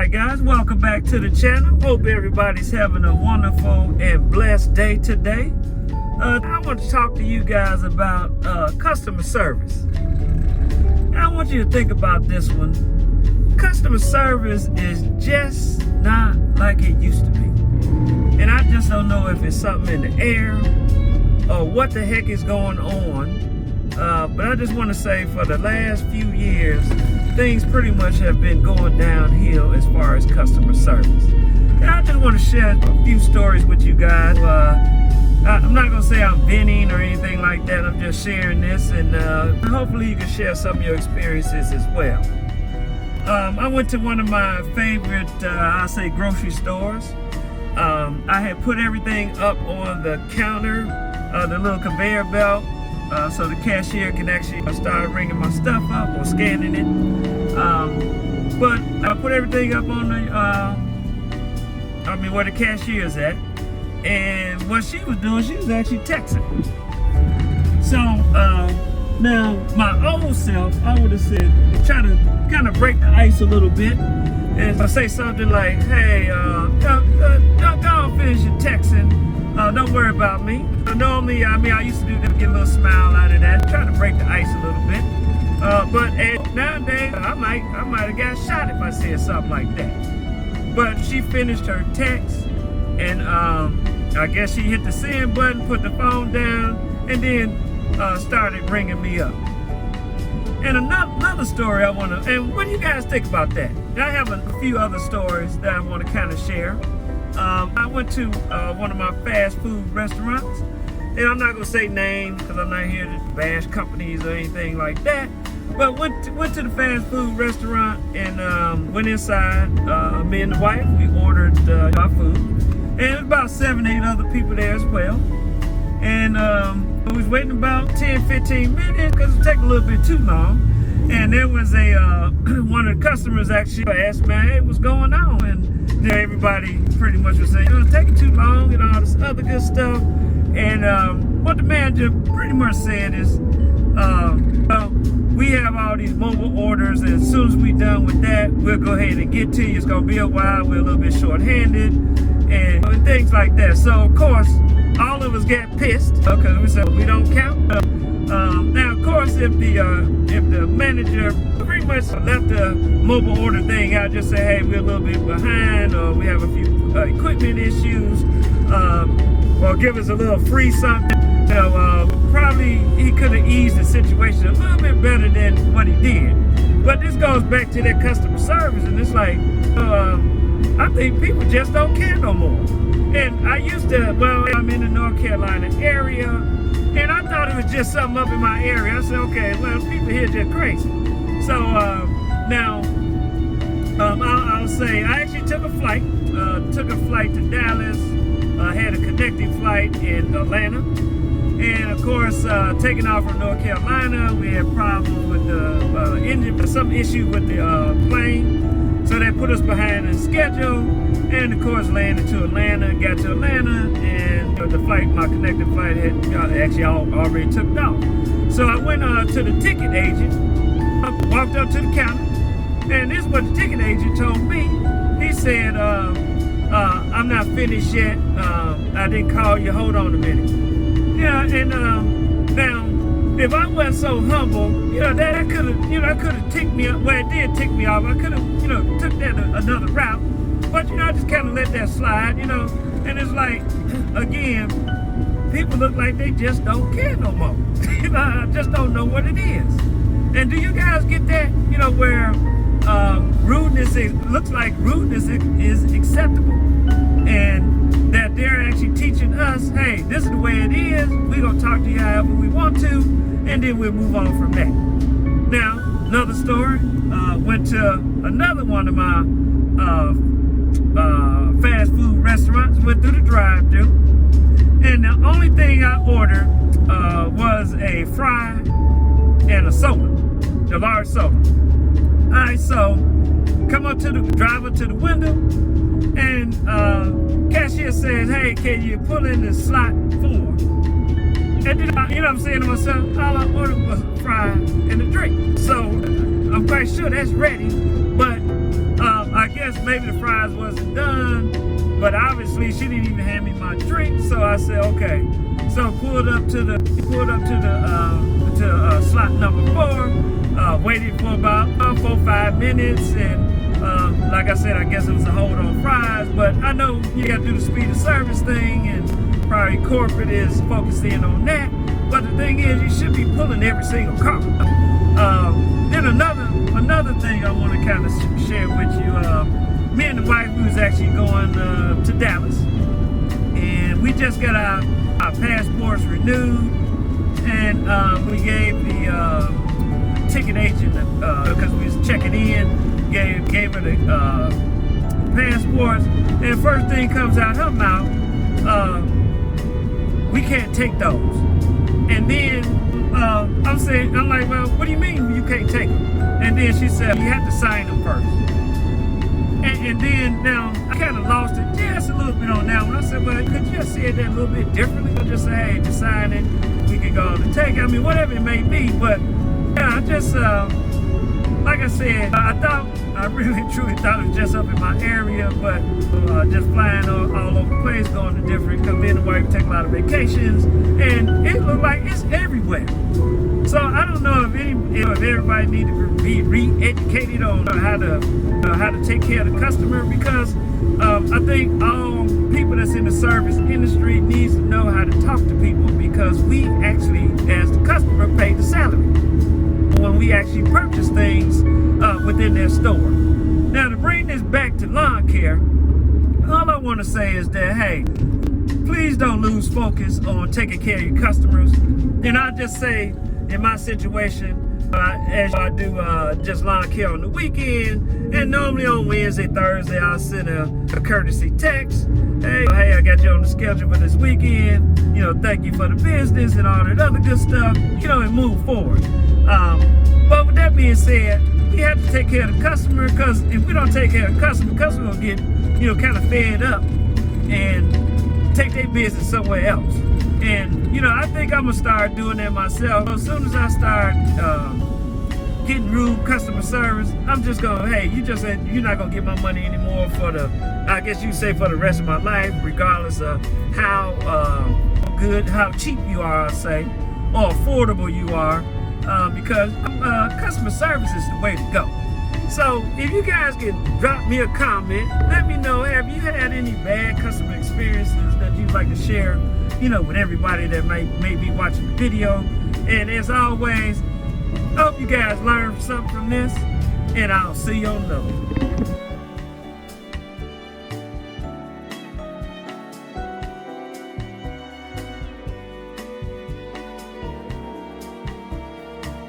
Alright guys, welcome back to the channel. Hope everybody's having a wonderful and blessed day today. I want to talk to you guys about customer service. Now, I want you to think about this one. Customer service is just not like it used to be. And I just don't know if it's something in the air or what the heck is going on. But I just want to say for the last few years, things pretty much have been going downhill as far as customer service. And I just want to share a few stories with you guys. I'm not going to say I'm venting or anything like that. I'm just sharing this, and hopefully you can share some of your experiences as well. I went to one of my favorite, I'll say, grocery stores. I had put everything up on the counter, the little conveyor belt, so the cashier can actually start ringing my stuff up or scanning it. But I put everything up on the, where the cashier is at. And what she was doing, she was actually texting. So now my old self, I would have said, try to kind of break the ice a little bit, and I say something like, "Hey, don't finish your texting. Don't worry about me." Normally, I used to do that, get a little smile out of that, try to break the ice a little bit. But nowadays, I might have got shot if I said something like that. But she finished her text, and I guess she hit the send button, put the phone down, and then started ringing me up. And another story I want to, and what do you guys think about that? I have a few other stories that I want to kind of share. I went to one of my fast food restaurants, and I'm not going to say names because I'm not here to bash companies or anything like that, but went to the fast food restaurant and went inside. Me and the wife, we ordered our food, and there was about 7-8 other people there as well. And we was waiting about 10-15 minutes because it was taking a little bit too long. And there was a one of the customers actually asked me, "Hey, what's going on?" And everybody pretty much was saying, "It's taking too long," and all this other good stuff. And what the manager pretty much said is, well, we have all these mobile orders, and as soon as we're done with that, we'll go ahead and get to you. It's going to be a while. We're a little bit short-handed and things like that. So, of course, all of us got pissed because we said we don't count. Now, of course, if the manager pretty much left the mobile order thing out, just say, "Hey, we're a little bit behind," or "We have a few equipment issues," or give us a little free something, probably he could have eased the situation a little bit better than what he did. But this goes back to that customer service, and it's like, I think people just don't care no more. And I used to, I'm in the North Carolina area, and I thought it was just something up in my area. I said, okay, well, people here just crazy. So now, I'll say I actually took a flight to Dallas, had a connecting flight in Atlanta. And of course, taking off from North Carolina, we had problems with the engine, some issue with the plane. So that put us behind the schedule. And of course, landed to Atlanta, got to Atlanta, and the flight, my connecting flight had actually already took off. So I went to the ticket agent, walked up to the counter, and this is what the ticket agent told me. He said, "I'm not finished yet. I didn't call you. Hold on a minute." Yeah, and now, if I wasn't so humble, that could have ticked me off. Well, it did tick me off. I could have, took that another route. But, I just kind of let that slide, and it's like, again, people look like they just don't care no more. I just don't know what it is. And do you guys get that, where rudeness looks like rudeness is acceptable? And that they're actually teaching us, hey, this is the way it is. We're going to talk to you however we want to, and then we'll move on from that. Now, another story, went to another one of my fast food restaurants, went through the drive-thru, and the only thing I ordered was a fry and a soda, a large soda. All right, so come up to the driver to the window, and cashier says, "Hey, can you pull in the slot 4?" And then I'm saying to myself, all I ordered was a fry and a drink. So I'm quite sure that's ready, but I guess maybe the fries wasn't done, but obviously she didn't even hand me my drink. So I said, okay. So pulled up to the slot number 4. Waited for about 4-5 minutes, and like I said, I guess it was a hold on fries. But I know you got to do the speed of service thing, and probably corporate is focused in on that. But the thing is, you should be pulling every single car. Then another thing I want to kind of share with you. Me and the wife, we was actually going to Dallas, and we just got our passports renewed, and we gave the ticket agent, because we was checking in, gave her the passports, and first thing comes out her mouth, we can't take those. And then I'm like, well, what do you mean you can't take them? And then she said, you have to sign them first. And then now I kind of lost it just a little bit on that one. I said, well, could you just say that a little bit differently? Or just say, hey, just sign it, we can go on and take it. I mean, whatever it may be. But yeah, I just, like I said, I really truly thought it was just up in my area, but just flying all over the place, going to different, because me and the wife take a lot of vacations, and it looked like it's everywhere. So I don't know if everybody needs to be re-educated on how to take care of the customer, because I think all people that's in the service industry needs to know how to talk to people, because we actually, as the customer, pay the salary when we actually purchase things within their store. Now, to bring this back to lawn care, all I want to say is that, hey, please don't lose focus on taking care of your customers. And I'll just say, in my situation, as I do just lawn care on the weekend, and normally on Wednesday, Thursday, I'll send a courtesy text. Hey, I got you on the schedule for this weekend. Thank you for the business and all that other good stuff. And move forward. But with that being said, we have to take care of the customer, because if we don't take care of the customer will get, kind of fed up and take their business somewhere else. And, I think I'm going to start doing that myself. As soon as I start getting rude customer service, I'm just going, hey, you just said you're not going to get my money anymore for I guess you say for the rest of my life, regardless of how cheap you are, I say, or affordable you are, because customer service is the way to go. So if you guys can drop me a comment, let me know, have you had any bad customer experiences that you'd like to share, with everybody that may be watching the video. And as always, I hope you guys learned something from this, and I'll see you on another one.